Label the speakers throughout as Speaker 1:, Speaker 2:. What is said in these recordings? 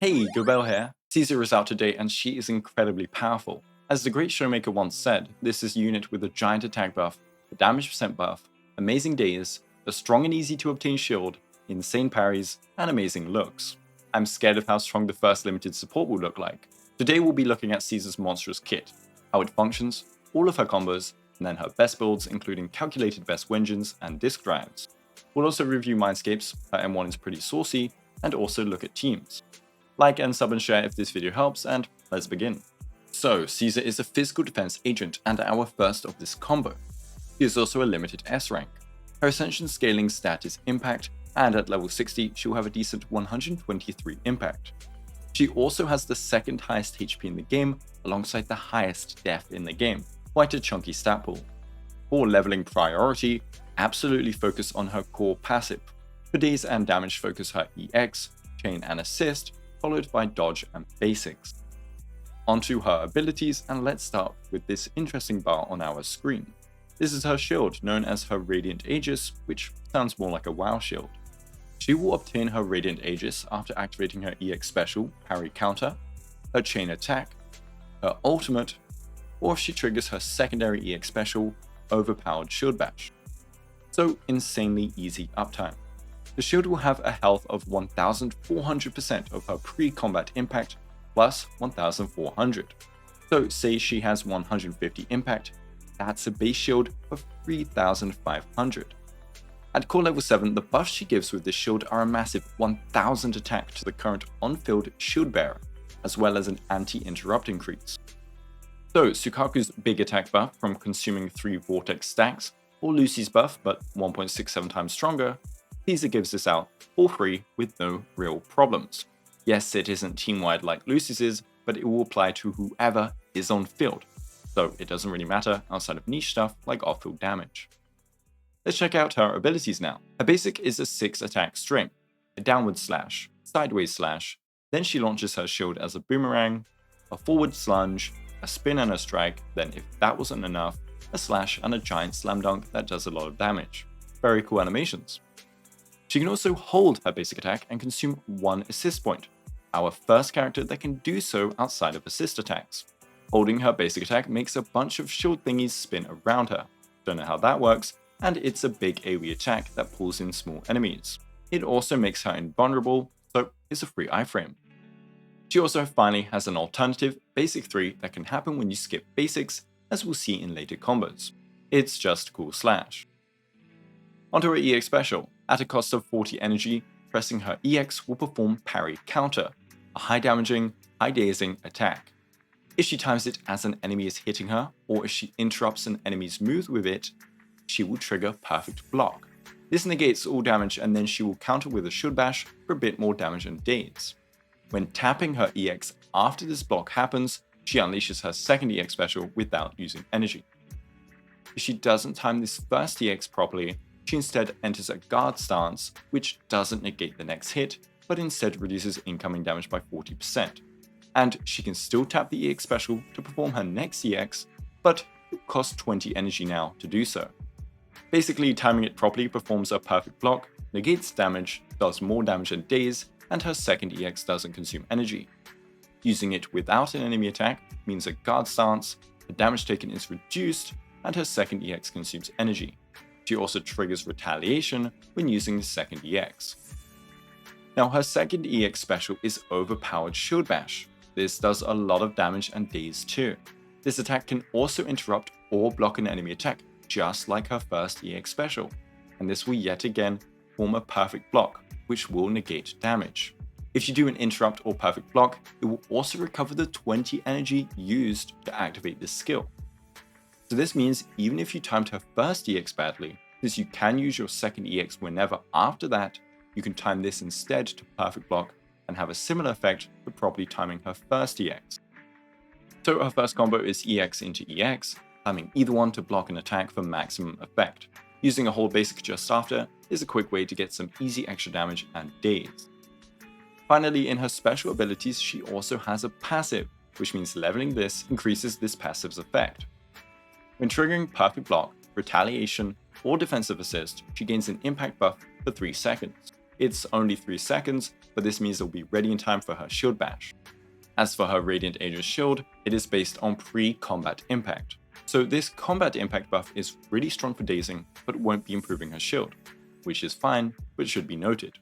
Speaker 1: Hey, Guoba here. Caesar is out today and she is incredibly powerful. As the great showmaker once said, this is a unit with a giant attack buff, a damage percent buff, amazing daze, a strong and easy to obtain shield, insane parries, and amazing looks. I'm scared of how strong the first limited support will look like. Today we'll be looking at Caesar's monstrous kit, how it functions, all of her combos, and then her best builds including calculated best vengeance and disc drives. We'll also review Mindscapes, her M1 is pretty saucy, and also look at teams. Like and sub and share if this video helps, and let's begin. So, Caesar is a physical defense agent and our first of this combo. She is also a limited S rank. Her Ascension scaling stat is Impact, and at level 60 she will have a decent 123 Impact. She also has the second highest HP in the game, alongside the highest def in the game, quite a chunky stat pool. For leveling priority, absolutely focus on her core passive. For daze and damage focus her EX, chain and assist, followed by dodge and basics. Onto her abilities, and let's start with this interesting bar on our screen. This is her shield, known as her Radiant Aegis, which sounds more like a WoW shield. She will obtain her Radiant Aegis after activating her EX special, Parry Counter, her chain attack, her ultimate, or if she triggers her secondary EX special, Overpowered Shield Bash. So insanely easy uptime. The shield will have a health of 1400% of her pre-combat impact plus 1400. So say she has 150 impact, that's a base shield of 3500. At core level 7, the buffs she gives with this shield are a massive 1000 attack to the current on-field shield bearer, as well as an anti-interrupt increase. So Sukaku's big attack buff from consuming 3 vortex stacks, or Lucy's buff but 1.67 times stronger, Caesar gives this out for free with no real problems. Yes, it isn't team-wide like Lucy's is, but it will apply to whoever is on field, so it doesn't really matter outside of niche stuff like off-field damage. Let's check out her abilities now. Her basic is a 6 attack string, a downward slash, sideways slash, then she launches her shield as a boomerang, a forward slunge, a spin and a strike, then if that wasn't enough, a slash and a giant slam dunk that does a lot of damage. Very cool animations. She can also hold her basic attack and consume 1 assist point, our first character that can do so outside of assist attacks. Holding her basic attack makes a bunch of shield thingies spin around her. Don't know how that works, and it's a big AoE attack that pulls in small enemies. It also makes her invulnerable, so it's a free iframe. She also finally has an alternative, basic 3, that can happen when you skip basics, as we'll see in later combos. It's just cool slash. Onto her EX special. At a cost of 40 energy, pressing her EX will perform Parry Counter, a high damaging, high dazing attack. If she times it as an enemy is hitting her, or if she interrupts an enemy's move with it, she will trigger Perfect Block. This negates all damage and then she will counter with a Shield Bash for a bit more damage and daze. When tapping her EX after this block happens, she unleashes her second EX special without using energy. If she doesn't time this first EX properly, she instead enters a guard stance, which doesn't negate the next hit, but instead reduces incoming damage by 40%. And she can still tap the EX special to perform her next EX, but it costs 20 energy now to do so. Basically, timing it properly performs a perfect block, negates damage, does more damage and daze, and her second EX doesn't consume energy. Using it without an enemy attack means a guard stance, the damage taken is reduced, and her second EX consumes energy. She also triggers retaliation when using the second EX. Now her second EX special is Overpowered Shield Bash. This does a lot of damage and daze too. This attack can also interrupt or block an enemy attack, just like her first EX special, and this will yet again form a perfect block, which will negate damage. If you do an interrupt or perfect block, it will also recover the 20 energy used to activate this skill. So this means even if you timed her first EX badly, since you can use your second EX whenever after that, you can time this instead to perfect block and have a similar effect to properly timing her first EX. So her first combo is EX into EX, timing either one to block an attack for maximum effect. Using a hold basic just after is a quick way to get some easy extra damage and daze. Finally, in her special abilities, she also has a passive, which means leveling this increases this passive's effect. When triggering Perfect Block, Retaliation, or Defensive Assist, she gains an impact buff for 3 seconds. It's only 3 seconds, but this means it'll be ready in time for her shield bash. As for her Radiant Aegis shield, it is based on pre-combat impact. So this combat impact buff is really strong for dazing, but won't be improving her shield, which is fine, but should be noted.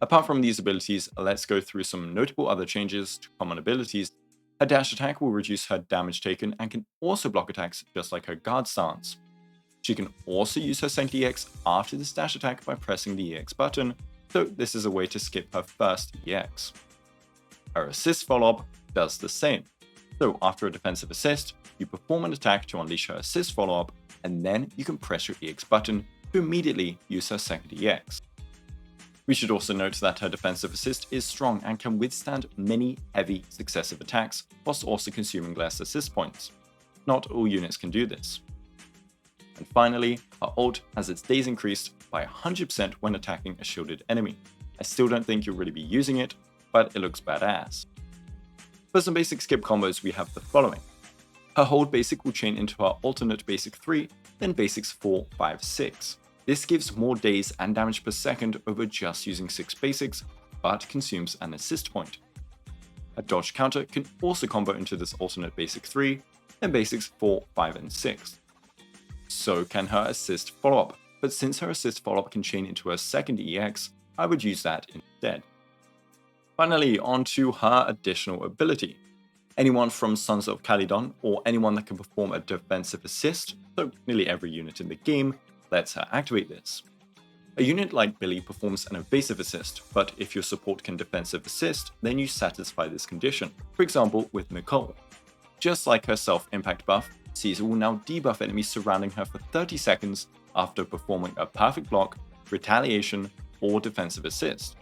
Speaker 1: Apart from these abilities, let's go through some notable other changes to common abilities. Her dash attack will reduce her damage taken and can also block attacks just like her guard stance. She can also use her second EX after this dash attack by pressing the EX button, so this is a way to skip her first EX. Her assist follow-up does the same. So after a defensive assist, you perform an attack to unleash her assist follow-up, and then you can press your EX button to immediately use her second EX. We should also note that her defensive assist is strong and can withstand many heavy successive attacks, whilst also consuming less assist points. Not all units can do this. And finally, her ult has its days increased by 100% when attacking a shielded enemy. I still don't think you'll really be using it, but it looks badass. For some basic skip combos, we have the following. Her hold basic will chain into her alternate basic 3, then basics 4, 5, 6. This gives more days and damage per second over just using 6 basics, but consumes an assist point. A dodge counter can also combo into this alternate basic 3, then basics 4, 5, and 6. So can her assist follow-up, but since her assist follow-up can chain into her second EX, I would use that instead. Finally, on to her additional ability. Anyone from Sons of Calydon, or anyone that can perform a defensive assist, so nearly every unit in the game, lets her activate this. A unit like Billy performs an evasive assist, but if your support can defensive assist, then you satisfy this condition, for example with Nicole. Just like her self-impact buff, Caesar will now debuff enemies surrounding her for 30 seconds after performing a perfect block, retaliation, or defensive assist.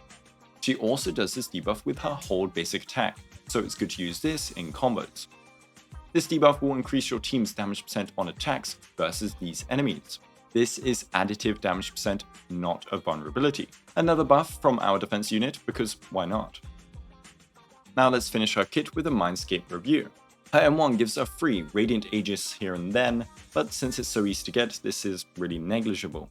Speaker 1: She also does this debuff with her hold basic attack, so it's good to use this in combos. This debuff will increase your team's damage percent on attacks versus these enemies. This is additive damage percent, not a vulnerability. Another buff from our defense unit, because why not? Now let's finish her kit with a Mindscape review. Her M1 gives a free Radiant Aegis here and then, but since it's so easy to get, this is really negligible.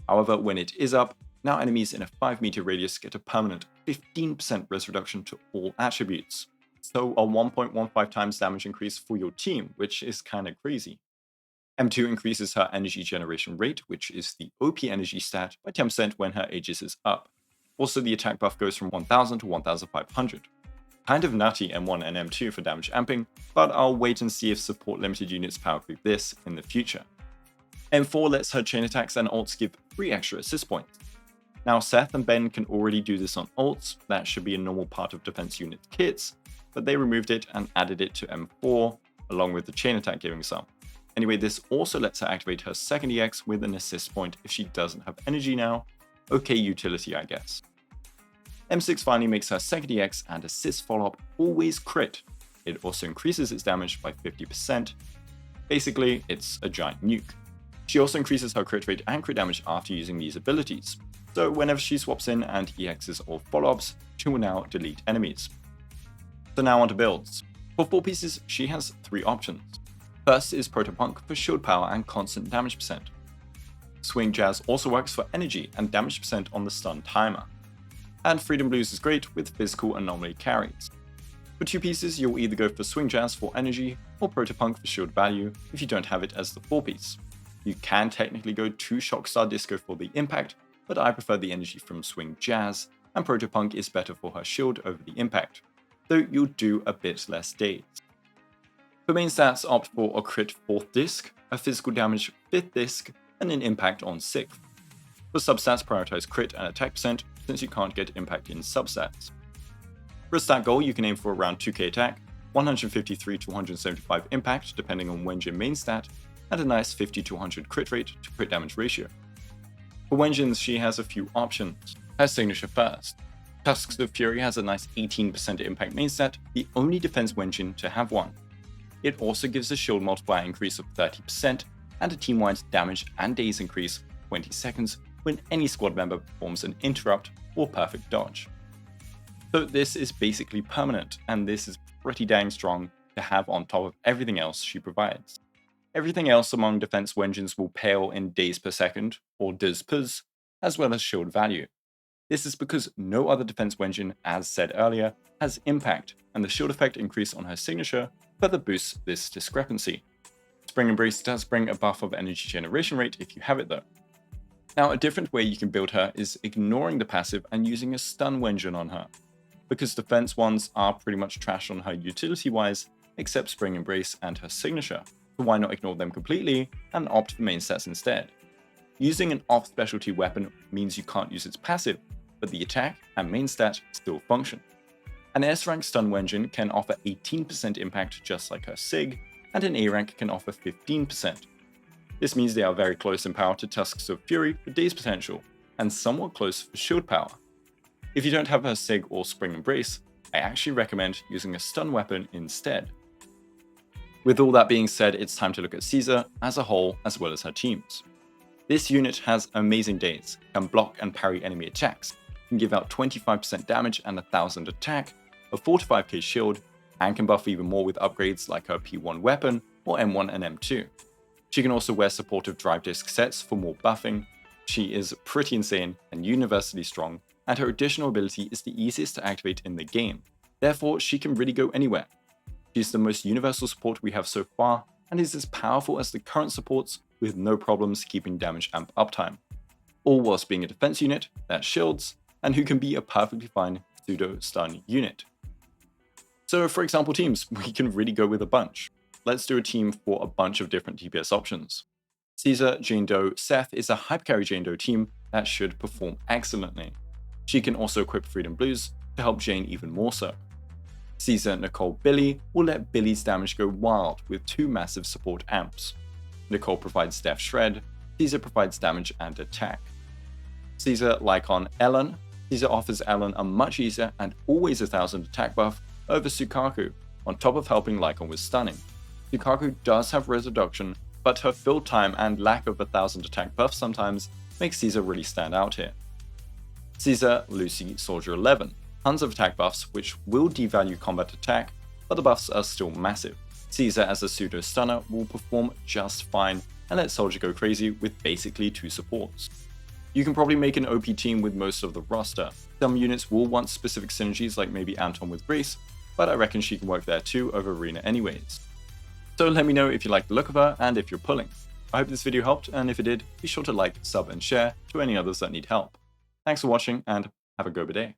Speaker 1: However, when it is up, now enemies in a 5 meter radius get a permanent 15% res reduction to all attributes. So a 1.15 times damage increase for your team, which is kinda crazy. M2 increases her energy generation rate, which is the OP energy stat, by 10% when her Aegis is up. Also, the attack buff goes from 1000 to 1500. Kind of nutty M1 and M2 for damage amping, but I'll wait and see if support limited units power creep this in the future. M4 lets her chain attacks and ults give 3 extra assist points. Now Seth and Ben can already do this on ults, that should be a normal part of defense unit kits, but they removed it and added it to M4, along with the chain attack giving some. Anyway, this also lets her activate her second EX with an assist point if she doesn't have energy now. Okay utility, I guess. M6 finally makes her second EX and assist follow-up always crit. It also increases its damage by 50%. Basically, it's a giant nuke. She also increases her crit rate and crit damage after using these abilities. So whenever she swaps in and EXs or follow-ups, she will now delete enemies. So now on to builds. For 4 pieces, she has 3 options. First is Protopunk for shield power and constant damage percent. Swing Jazz also works for energy and damage percent on the stun timer. And Freedom Blues is great with physical anomaly carries. For 2 pieces, you'll either go for Swing Jazz for energy or Protopunk for shield value if you don't have it as the 4 piece. You can technically go 2 Shockstar Disco for the impact, but I prefer the energy from Swing Jazz, and Protopunk is better for her shield over the impact, though you'll do a bit less days. For main stats, opt for a crit 4th disc, a physical damage 5th disc, and an impact on 6th. For substats, prioritize crit and attack percent, since you can't get impact in substats. For a stat goal, you can aim for around 2k attack, 153 to 175 impact depending on Wenjin main stat, and a nice 50 to 100 crit rate to crit damage ratio. For Wenjins, she has a few options. Her signature first. Tusks of Fury has a nice 18% impact main stat, the only defense Wenjin to have one. It also gives a shield multiplier increase of 30% and a team-wide damage and days increase 20 seconds when any squad member performs an interrupt or perfect dodge. So this is basically permanent, and this is pretty dang strong to have on top of everything else she provides. Everything else among defense Wenjins will pale in days per second, or DZPs, as well as shield value. This is because no other defense engine, as said earlier, has impact, and the shield effect increase on her signature further boosts this discrepancy. Spring Embrace does bring a buff of energy generation rate if you have it though. Now, a different way you can build her is ignoring the passive and using a stun engine on her. Because defense ones are pretty much trash on her utility-wise, except Spring Embrace and her signature, so why not ignore them completely and opt for main stats instead? Using an off-specialty weapon means you can't use its passive, but the attack and main stat still function. An S-rank stun engine can offer 18% impact just like her Sig, and an A-rank can offer 15%. This means they are very close in power to Tusks of Fury for Daze potential, and somewhat close for shield power. If you don't have her Sig or Spring Embrace, I actually recommend using a stun weapon instead. With all that being said, it's time to look at Caesar as a whole as well as her teams. This unit has amazing Daze, can block and parry enemy attacks, can give out 25% damage and 1000 attack, a 4 to 5k shield, and can buff even more with upgrades like her P1 weapon or M1 and M2. She can also wear supportive drive disc sets for more buffing. She is pretty insane and universally strong, and her additional ability is the easiest to activate in the game. Therefore, she can really go anywhere. She's the most universal support we have so far, and is as powerful as the current supports with no problems keeping damage amp uptime. All whilst being a defense unit that shields, and who can be a perfectly fine pseudo-stun unit. So for example teams, we can really go with a bunch. Let's do a team for a bunch of different DPS options. Caesar, Jane Doe, Seth is a hypercarry Jane Doe team that should perform excellently. She can also equip Freedom Blues to help Jane even more so. Caesar, Nicole, Billy will let Billy's damage go wild with 2 massive support amps. Nicole provides Death Shred, Caesar provides damage and attack. Caesar, Lycon, Ellen. Caesar offers Ellen a much easier and always 1000 attack buff over Sukaku, on top of helping Lycon with stunning. Sukaku does have res reduction, but her fill time and lack of 1000 attack buff sometimes makes Caesar really stand out here. Caesar, Lucy, Soldier 11. Tons of attack buffs which will devalue combat attack, but the buffs are still massive. Caesar as a pseudo stunner will perform just fine and let Soldier go crazy with basically 2 supports. You can probably make an OP team with most of the roster. Some units will want specific synergies like maybe Anton with Grace, but I reckon she can work there too over Arena anyways. So let me know if you like the look of her and if you're pulling. I hope this video helped, and if it did, be sure to like, sub and share to any others that need help. Thanks for watching and have a Guoba day.